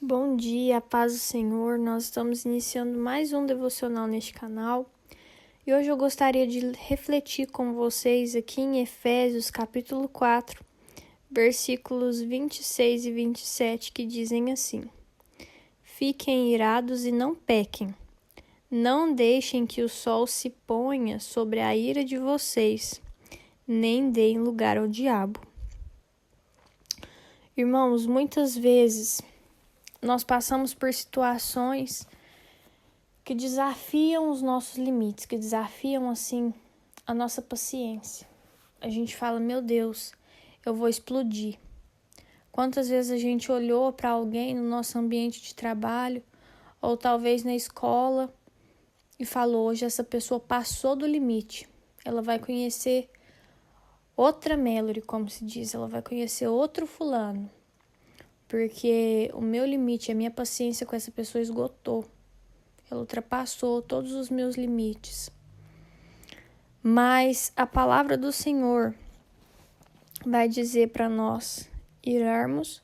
Bom dia, paz do Senhor. Nós estamos iniciando mais um devocional neste canal e hoje eu gostaria de refletir com vocês aqui em Efésios capítulo 4, versículos 26 e 27, que dizem assim: Fiquem irados e não pequem. Não deixem que o sol se ponha sobre a ira de vocês, nem deem lugar ao diabo. Irmãos, muitas vezes nós passamos por situações que desafiam os nossos limites, que desafiam, assim, a nossa paciência. A gente fala, meu Deus, eu vou explodir. Quantas vezes a gente olhou para alguém no nosso ambiente de trabalho, ou talvez na escola, e falou, hoje essa pessoa passou do limite. Ela vai conhecer outra Mallory, como se diz, ela vai conhecer outro fulano. Porque o meu limite, a minha paciência com essa pessoa esgotou. Ela ultrapassou todos os meus limites. Mas a palavra do Senhor vai dizer para nós irarmos,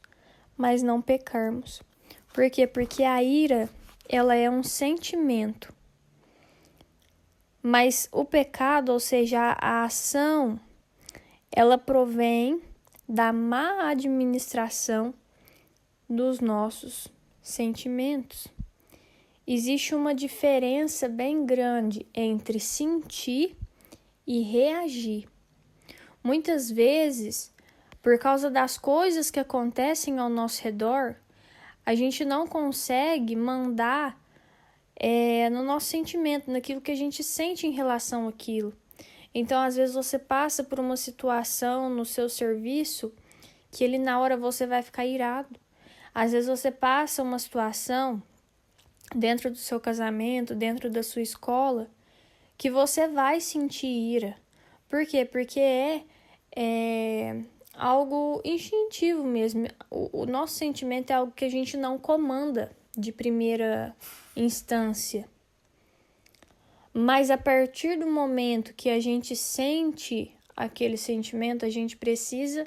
mas não pecarmos. Por quê? Porque a ira, ela é um sentimento. Mas o pecado, ou seja, a ação, ela provém da má administração dos nossos sentimentos. Existe uma diferença bem grande entre sentir e reagir. Muitas vezes, por causa das coisas que acontecem ao nosso redor, a gente não consegue mandar no nosso sentimento, naquilo que a gente sente em relação àquilo. Então, às vezes você passa por uma situação no seu serviço que ele na hora você vai ficar irado. Às vezes você passa uma situação dentro do seu casamento, dentro da sua escola, que você vai sentir ira. Por quê? Porque é algo instintivo mesmo. O nosso sentimento é algo que a gente não comanda de primeira instância. Mas a partir do momento que a gente sente aquele sentimento, a gente precisa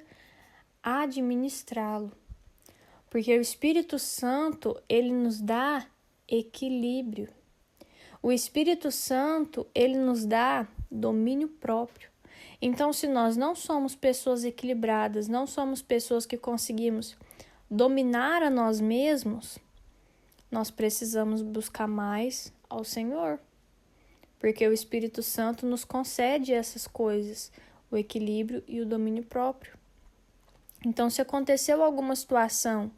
administrá-lo. Porque o Espírito Santo, ele nos dá equilíbrio. O Espírito Santo, ele nos dá domínio próprio. Então, se nós não somos pessoas equilibradas, não somos pessoas que conseguimos dominar a nós mesmos, nós precisamos buscar mais ao Senhor. Porque o Espírito Santo nos concede essas coisas, o equilíbrio e o domínio próprio. Então, se aconteceu alguma situação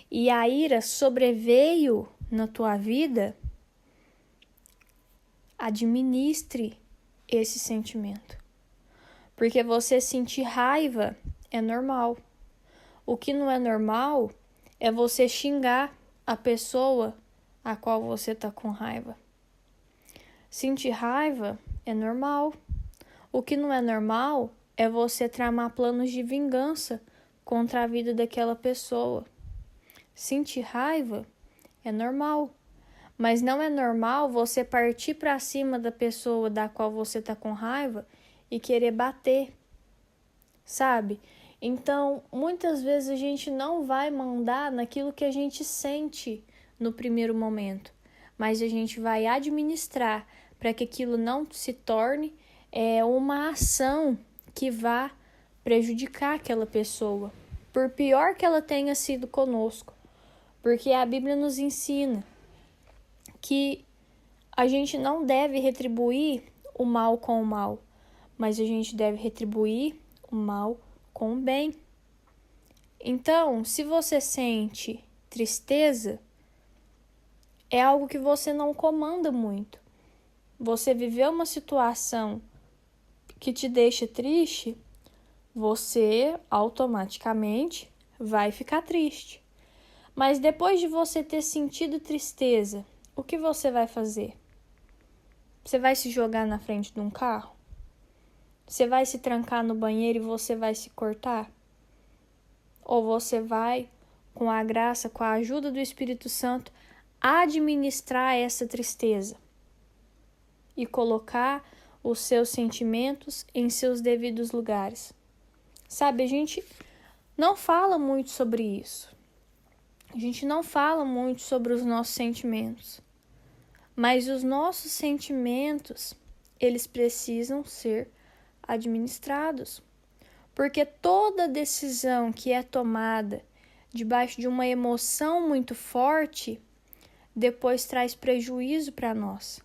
e a ira sobreveio na tua vida, administre esse sentimento. Porque você sentir raiva é normal. O que não é normal é você xingar a pessoa a qual você está com raiva. Sentir raiva é normal. O que não é normal é você tramar planos de vingança contra a vida daquela pessoa. Sentir raiva é normal, mas não é normal você partir para cima da pessoa da qual você está com raiva e querer bater, sabe? Então, muitas vezes a gente não vai mandar naquilo que a gente sente no primeiro momento, mas a gente vai administrar para que aquilo não se torne uma ação que vá prejudicar aquela pessoa, por pior que ela tenha sido conosco. Porque a Bíblia nos ensina que a gente não deve retribuir o mal com o mal, mas a gente deve retribuir o mal com o bem. Então, se você sente tristeza, é algo que você não comanda muito. Você viveu uma situação que te deixa triste, você automaticamente vai ficar triste. Mas depois de você ter sentido tristeza, o que você vai fazer? Você vai se jogar na frente de um carro? Você vai se trancar no banheiro e você vai se cortar? Ou você vai, com a graça, com a ajuda do Espírito Santo, administrar essa tristeza e colocar os seus sentimentos em seus devidos lugares? Sabe, a gente não fala muito sobre isso. A gente não fala muito sobre os nossos sentimentos, mas os nossos sentimentos, eles precisam ser administrados, porque toda decisão que é tomada debaixo de uma emoção muito forte, depois traz prejuízo para nós.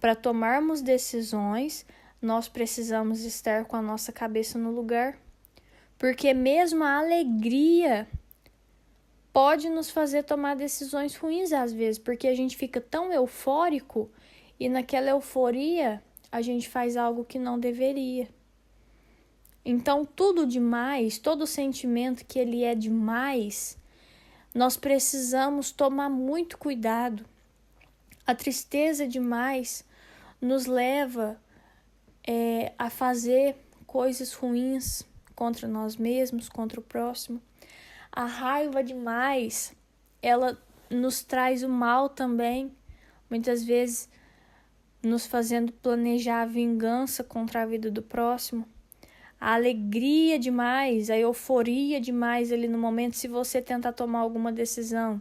Para tomarmos decisões, nós precisamos estar com a nossa cabeça no lugar, porque mesmo a alegria pode nos fazer tomar decisões ruins às vezes, porque a gente fica tão eufórico e naquela euforia a gente faz algo que não deveria. Então, tudo demais, todo sentimento que ele é demais, nós precisamos tomar muito cuidado. A tristeza demais nos leva a fazer coisas ruins contra nós mesmos, contra o próximo. A raiva demais, ela nos traz o mal também, muitas vezes nos fazendo planejar a vingança contra a vida do próximo. A alegria demais, a euforia demais ali no momento, se você tentar tomar alguma decisão,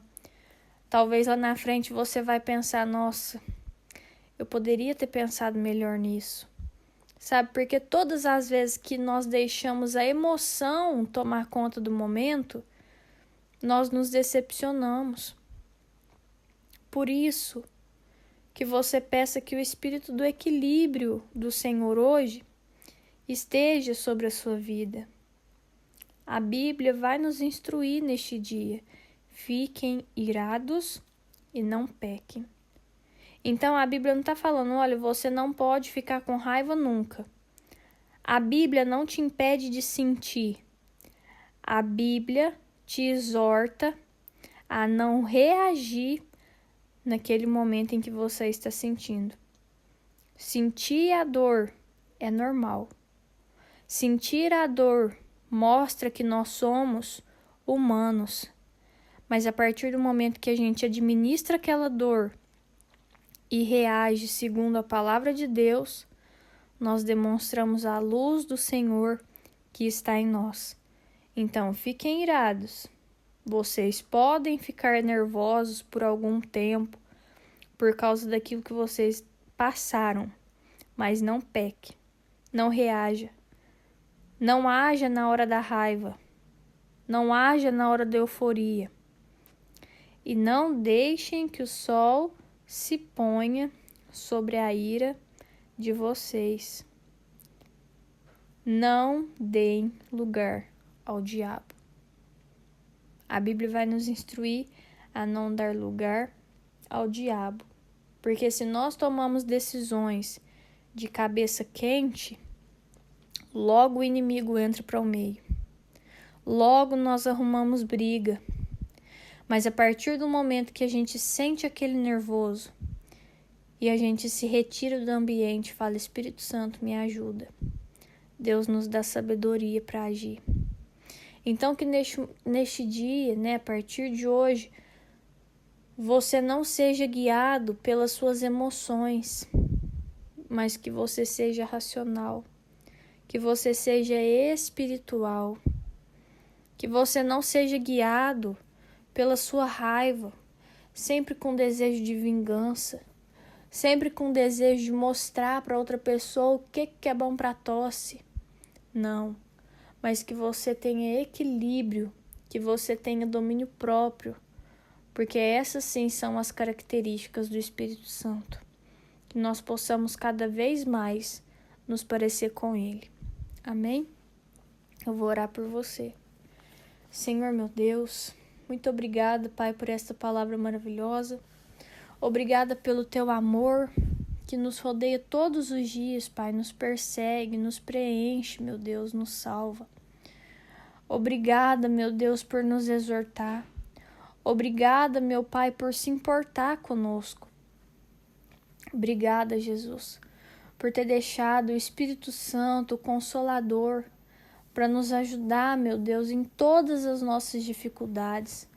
talvez lá na frente você vai pensar, nossa, eu poderia ter pensado melhor nisso. Sabe, porque todas as vezes que nós deixamos a emoção tomar conta do momento, nós nos decepcionamos. Por isso que você peça que o espírito do equilíbrio do Senhor hoje esteja sobre a sua vida. A Bíblia vai nos instruir neste dia. Fiquem irados e não pequem. Então a Bíblia não está falando, olha, você não pode ficar com raiva nunca. A Bíblia não te impede de sentir. A Bíblia te exorta a não reagir naquele momento em que você está sentindo. Sentir a dor é normal. Sentir a dor mostra que nós somos humanos, mas a partir do momento que a gente administra aquela dor e reage segundo a palavra de Deus, nós demonstramos a luz do Senhor que está em nós. Então, fiquem irados. Vocês podem ficar nervosos por algum tempo por causa daquilo que vocês passaram, mas não peque, não reaja. Não haja na hora da raiva, não haja na hora da euforia. E não deixem que o sol se ponha sobre a ira de vocês. Não deem lugar ao diabo. A Bíblia vai nos instruir a não dar lugar ao diabo. Porque se nós tomamos decisões de cabeça quente, logo o inimigo entra para o meio. Logo nós arrumamos briga. Mas a partir do momento que a gente sente aquele nervoso e a gente se retira do ambiente, fala, Espírito Santo, me ajuda. Deus nos dá sabedoria para agir. Então que neste dia, a partir de hoje, você não seja guiado pelas suas emoções, mas que você seja racional. Que você seja espiritual, que você não seja guiado pela sua raiva, sempre com desejo de vingança, sempre com desejo de mostrar para outra pessoa o que é bom para tosse. Não, mas que você tenha equilíbrio, que você tenha domínio próprio, porque essas sim são as características do Espírito Santo, que nós possamos cada vez mais nos parecer com Ele. Amém? Eu vou orar por você. Senhor meu Deus, muito obrigada, Pai, por esta palavra maravilhosa. Obrigada pelo Teu amor que nos rodeia todos os dias, Pai, nos persegue, nos preenche, meu Deus, nos salva. Obrigada, meu Deus, por nos exortar. Obrigada, meu Pai, por se importar conosco. Obrigada, Jesus, por ter deixado o Espírito Santo, o Consolador, para nos ajudar, meu Deus, em todas as nossas dificuldades.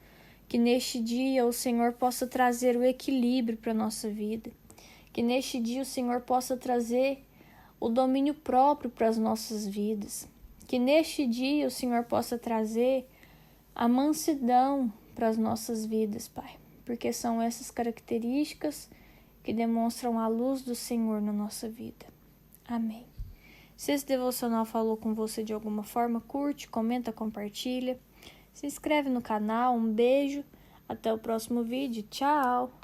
Que neste dia o Senhor possa trazer o equilíbrio para a nossa vida. Que neste dia o Senhor possa trazer o domínio próprio para as nossas vidas. Que neste dia o Senhor possa trazer a mansidão para as nossas vidas, Pai, porque são essas características que demonstram a luz do Senhor na nossa vida. Amém. Se esse devocional falou com você de alguma forma, curte, comenta, compartilha. Se inscreve no canal. Um beijo. Até o próximo vídeo. Tchau!